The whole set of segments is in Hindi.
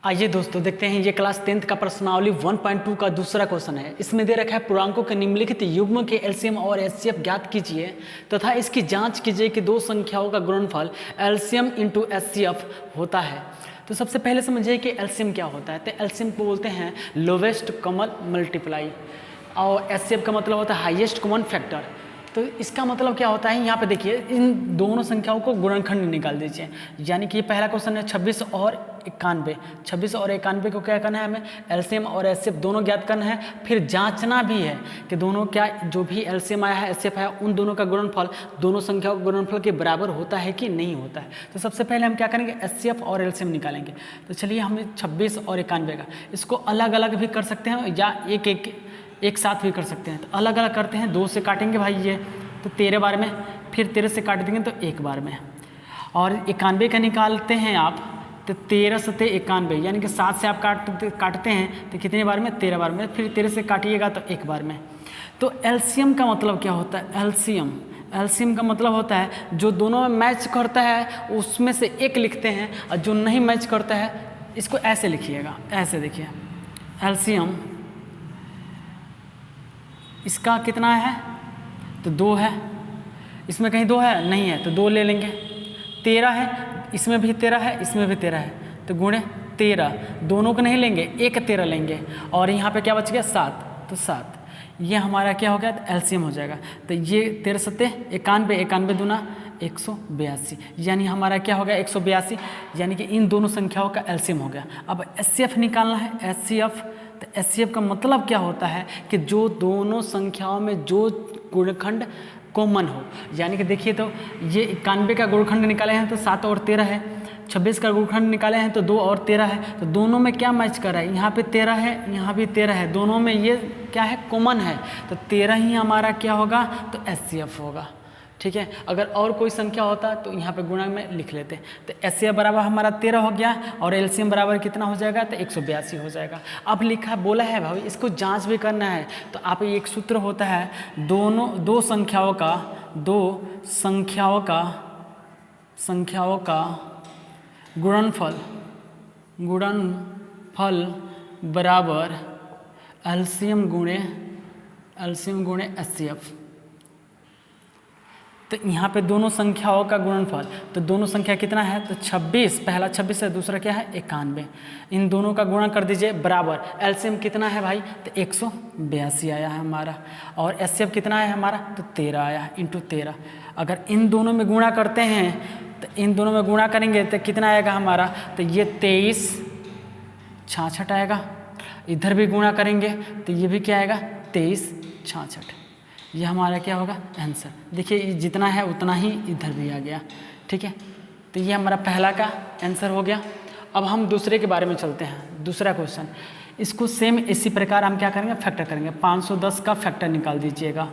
आइए दोस्तों देखते हैं ये क्लास 10th का प्रश्नावली 1.2 का दूसरा क्वेश्चन है। इसमें दे रखा है पूर्णांकों के निम्नलिखित युग्म के एलसीएम और एचसीएफ ज्ञात कीजिए तथा इसकी जांच कीजिए कि दो संख्याओं का गुणनफल एलसीएम इंटू एचसीएफ होता है। तो सबसे पहले समझिए कि एलसीएम क्या होता है। तो एलसीएम को बोलते हैं लोवेस्ट कॉमन मल्टीप्लाई और एचसीएफ का मतलब होता है हाईएस्ट कॉमन फैक्टर। तो इसका मतलब क्या होता है, यहाँ पे देखिए इन दोनों संख्याओं को गुणनखंड निकाल दीजिए। यानी कि ये पहला क्वेश्चन है 26 और 91। 26 और 91 को क्या करना है, हमें एलसीएम और एचसीएफ दोनों ज्ञात करना है। फिर जांचना भी है कि दोनों क्या जो भी एलसीएम आया है एचसीएफ आया उन दोनों का गुणनफल दोनों संख्याओं का गुणनफल के बराबर होता है कि नहीं होता है। तो सबसे पहले हम क्या करेंगे, एचसीएफ और एलसीएम निकालेंगे। तो चलिए हम 26 और 91 का इसको अलग अलग भी कर सकते हैं या एक साथ भी कर सकते हैं। तो अलग अलग करते हैं, 2 से काटेंगे भाई ये तो 13 बार में, फिर 13 से काट देंगे तो 1 बार में। और 91 का निकालते हैं आप तो 13 सते 91 यानी कि 7 से आप काटते हैं तो कितने बार में, 13 बार में। फिर 13 से काटिएगा तो 1 बार में। तो एलसीएम का मतलब क्या होता है, एलसीएम का मतलब होता है जो दोनों में मैच करता है उसमें से एक लिखते हैं और जो नहीं मैच करता है इसको ऐसे लिखिएगा। ऐसे देखिए एलसीएम इसका कितना है तो 2 है, इसमें कहीं 2 है नहीं है तो 2 ले लेंगे। 13 है, इसमें भी 13 है, इसमें भी 13 है तो गुणे 13, दोनों को नहीं लेंगे, एक 13 लेंगे। और यहाँ पे क्या बच गया 7, तो 7 ये हमारा क्या हो गया, तो एलसीएम हो जाएगा। तो ये 13 सत्ते 91, 91 दूना 182 यानी हमारा क्या हो गया 182, यानी कि इन दोनों संख्याओं का एलसीएम हो गया। अब एचसीएफ निकालना है, एचसीएफ। तो एचसीएफ का मतलब क्या होता है कि जो दोनों संख्याओं में जो गुणनखंड कॉमन हो। यानी कि देखिए तो ये 91 का गुणनखंड निकाले हैं तो 7 और 13 है, 26 का गुणनखंड निकाले हैं तो 2 और 13 है। तो दोनों में क्या मैच कर रहा है, यहाँ पे 13 है, यहाँ भी 13 है, दोनों में ये क्या है कॉमन है। तो 13 ही हमारा क्या होगा, तो एचसीएफ होगा। ठीक है, अगर और कोई संख्या होता तो यहाँ पे गुणा में लिख लेते। तो एचसीएफ बराबर हमारा 13 हो गया और एलसीएम बराबर कितना हो जाएगा, तो 182 हो जाएगा। अब लिखा बोला है भाई इसको जांच भी करना है। तो आप एक सूत्र होता है दो संख्याओं का गुणनफल बराबर एलसीएम गुणे एचसीएफ। तो यहाँ पे दोनों संख्याओं का गुणनफल, तो दोनों संख्या कितना है, तो 26, पहला 26 है, दूसरा क्या है 91। इन दोनों का गुणा कर दीजिए बराबर एलसीएम कितना है भाई, तो 182 आया है हमारा। और एचसीएफ कितना है हमारा, तो 13 आया है इंटू 13। अगर इन दोनों में गुणा करते हैं तो इन दोनों में गुणा करेंगे तो कितना आएगा हमारा, तो ये 23 66 आएगा। इधर भी गुणा करेंगे तो ये भी क्या आएगा 23 66। ये हमारा क्या होगा आंसर। देखिए जितना है उतना ही इधर भी आ गया। ठीक है, तो ये हमारा पहला का आंसर हो गया। अब हम दूसरे के बारे में चलते हैं। दूसरा क्वेश्चन, इसको सेम इसी प्रकार हम क्या करेंगे, फैक्टर करेंगे। 510 का फैक्टर निकाल दीजिएगा।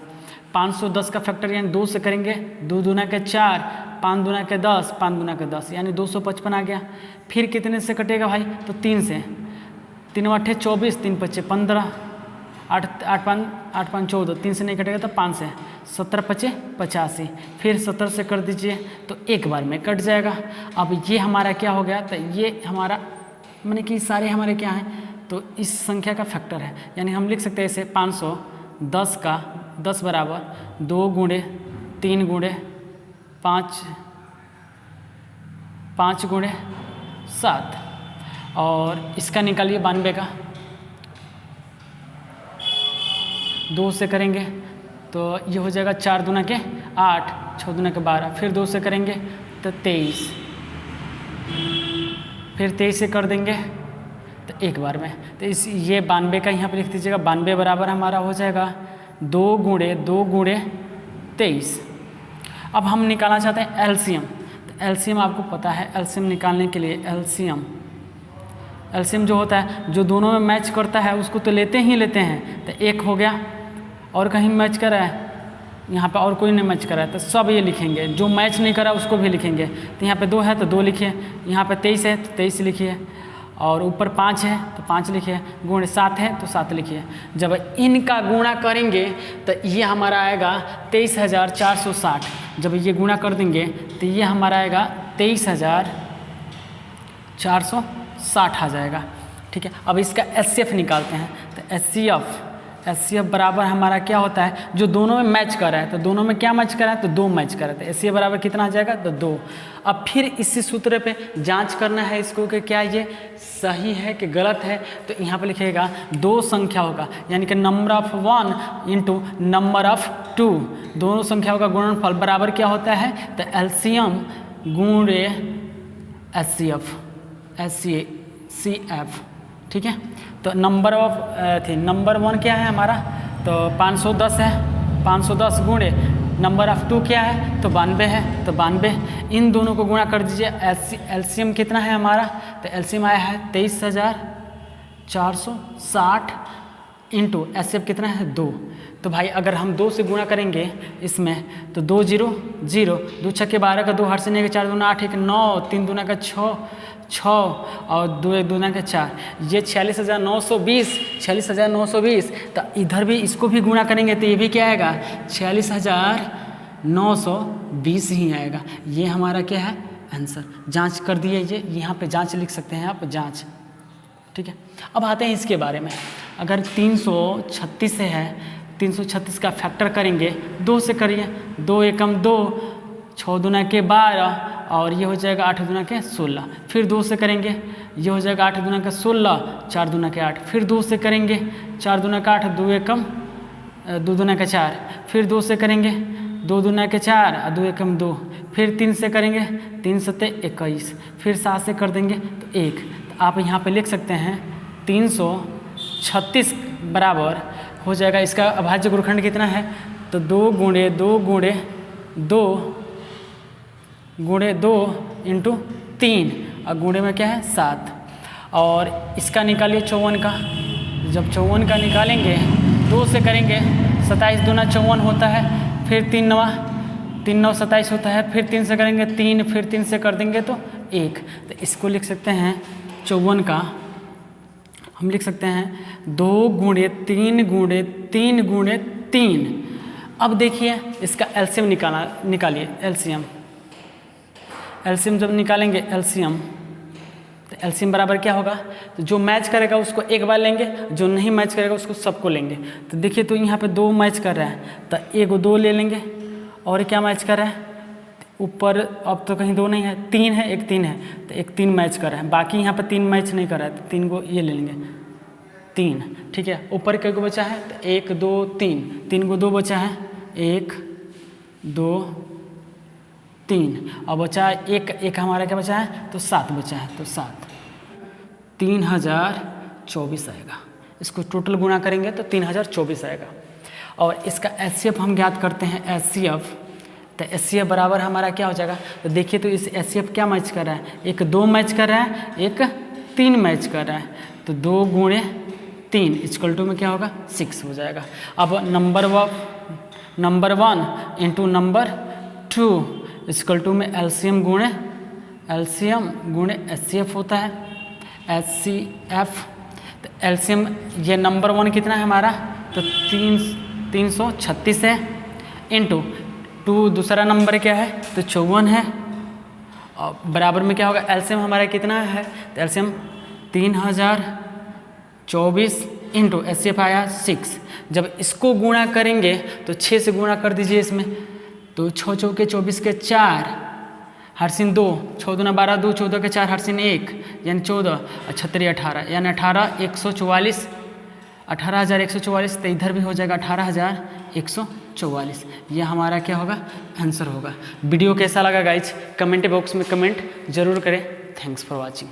510 का फैक्टर यानी 2 से करेंगे, 2 दूना के 4, 5 दूना के 10, 5 दूना के 10 यानी 255 आ गया। फिर कितने से कटेगा भाई, तो 3 से, 3 8 24, 3 5 15, 8 5 14, 3 से नहीं कटेगा तो 5 से, 17 5 85। फिर 70 से कर दीजिए तो 1 बार में कट जाएगा। अब ये हमारा क्या हो गया, तो ये हमारा माने कि सारे हमारे क्या हैं, तो इस संख्या का फैक्टर है। यानी हम लिख सकते हैं इसे 510 का 10 बराबर 2 गुणे 3 गुणे 5 गुणे 7। और इसका निकालिए 92 का, 2 से करेंगे तो ये हो जाएगा 4 दूना के 8, 6 दूना के 12। फिर 2 से करेंगे तो 23, फिर 23 से कर देंगे तो 1 बार में। तो इस ये 92 का यहाँ पे लिख दीजिएगा। 92 बराबर हमारा हो जाएगा 2 गुणे 23। अब हम निकालना चाहते हैं एलसीएम। तो एलसीएम आपको पता है, एलसीएम निकालने के लिए एलसीएम जो होता है जो दोनों में मैच करता है उसको तो लेते हैं। तो 1 हो गया, और कहीं मैच कर रहा है, यहाँ पे और कोई नहीं मैच कर रहा है तो सब ये लिखेंगे। जो मैच नहीं कर रहा उसको भी लिखेंगे। तो यहाँ पे 2 है तो 2 लिखिए, यहाँ पे 23 है तो 23 लिखिए, और ऊपर 5 है तो 5 लिखिए, गुणे 7 है तो 7 लिखिए। जब इनका गुणा करेंगे तो ये हमारा आएगा 23,460। जब ये गुणा कर देंगे तो ये हमारा आएगा 23,460। 60 आ जाएगा। ठीक है, अब इसका HCF निकालते हैं। तो HCF बराबर हमारा क्या होता है, जो दोनों में मैच कर रहा है, तो दोनों में क्या मैच कर रहा है, तो 2 मैच कर रहा है। तो HCF बराबर कितना आ जाएगा, तो 2। अब फिर इसी सूत्र पे जांच करना है इसको कि क्या ये सही है कि गलत है। तो यहाँ पे लिखिएगा 2 संख्या होगा, यानी कि number of 1 into number of 2, दोनों संख्याओं का गुणनफल बराबर क्या होता है, तो LCM गुणे HCF। ठीक है, तो नंबर 1 क्या है हमारा, तो 510 है, 510 गुणे नंबर ऑफ 2 क्या है, तो 92 है, तो 92, इन दोनों को गुणा कर दीजिए। LCM कितना है हमारा, तो LCM आया है 23,460 इंटू HCF कितना है 2। तो भाई अगर हम 2 से गुणा करेंगे इसमें, तो 2 0 0, 2 छक्के 12 का 2, 8 से 4 दूना 8, 1 9, 3 दूना का 6 और 2 1 दूना का 4, ये 46,920, 46,920। तो इधर भी इसको भी गुणा करेंगे तो ये भी क्या आएगा, 46,920 ही आएगा। ये हमारा क्या है, आंसर। जांच कर दिए, ये यहाँ पे जांच लिख सकते हैं आप, जांच। ठीक है, अब आते हैं इसके बारे में। अगर 336 से है, 336 का फैक्टर करेंगे, 2 से करिए, 2 एकम 2, 6 दूना के 12 और ये हो जाएगा 8 दूना के 16। फिर 2 से करेंगे, ये हो जाएगा 8 दूना के 16, 4 दूना के 8। फिर 2 से करेंगे, 4 दूना का 8, 2 एकम 2 दूना का 4। फिर 2 से करेंगे, 2 दूना के 4 और 2 एकम 2। फिर 3 से करेंगे, 3 सत्ते 21। फिर 7 से कर देंगे तो 1। तो आप यहाँ पे लिख सकते हैं 336 बराबर हो जाएगा, इसका अभाज्य गुणनखंड कितना है, तो 2 गुणे 2 गुणे 2 गुणे 2 इंटू 3 और गुणे में क्या है 7। और इसका निकालिए 54 का। जब 54 का निकालेंगे, 2 से करेंगे, 27 दूना 54 होता है। फिर 3 9 27 होता है। फिर 3 से करेंगे 3, फिर 3 से कर देंगे तो 1। तो इसको लिख सकते हैं 54 का हम लिख सकते हैं 2 गुणे 3 गुणे 3 गुणे 3। अब देखिए इसका LCM निकालिए। LCM जब निकालेंगे LCM, तो LCM बराबर क्या होगा, तो जो मैच करेगा उसको एक बार लेंगे, जो नहीं मैच करेगा उसको सबको लेंगे। तो देखिए, तो यहाँ पे 2 मैच कर रहा है, तो 1 2 ले लेंगे। और क्या मैच कर रहा है, ऊपर अब तो कहीं 2 नहीं है, 3 है, 1 3 है, तो 1 3 मैच कर रहा है। बाकी यहाँ पे 3 मैच नहीं कर रहा है, तो 3 को ये ले लेंगे, 3। ठीक है, ऊपर क्या को बचा है, तो 1 2 3, 3 को 2 बचा है, 1 2 3 और बचा एक हमारा क्या बचा है, तो 7 बचा है, तो 7 3024 आएगा। इसको टोटल गुणा करेंगे तो 3024 आएगा। और इसका HCF हम ज्ञात करते हैं, HCF। तो HCF बराबर हमारा क्या हो जाएगा, तो देखिए तो इस HCF क्या मैच कर रहा है, 1 2 मैच कर रहा है, 1 3 मैच कर रहा है, तो 2 गुणे 3 इक्वल टू में क्या होगा 6 हो जाएगा। अब number 1 into number 2 equal to में LCM गुणे HCF होता है, HCF। तो LCM ये नंबर 1 कितना है हमारा, तो 336 है, इंटू 2 दूसरा नंबर क्या है, तो 54 है, और बराबर में क्या होगा, LCM हमारा कितना है, तो LCM 3024 इंटू HCF आया 6। जब इसको गुणा करेंगे तो 6 से गुणा कर दीजिए इसमें, तो 6 चौके 24 के 4, हरसिन 2, 6 दूना 12, 2 14 के 4, हरसिन 1 यानी 14, 36 18 यानी 18,144, 18,144। तो इधर भी हो जाएगा 18,144। यह हमारा क्या होगा, आंसर होगा। वीडियो कैसा लगा गाइज, कमेंट बॉक्स में कमेंट जरूर करें। Thanks for watching.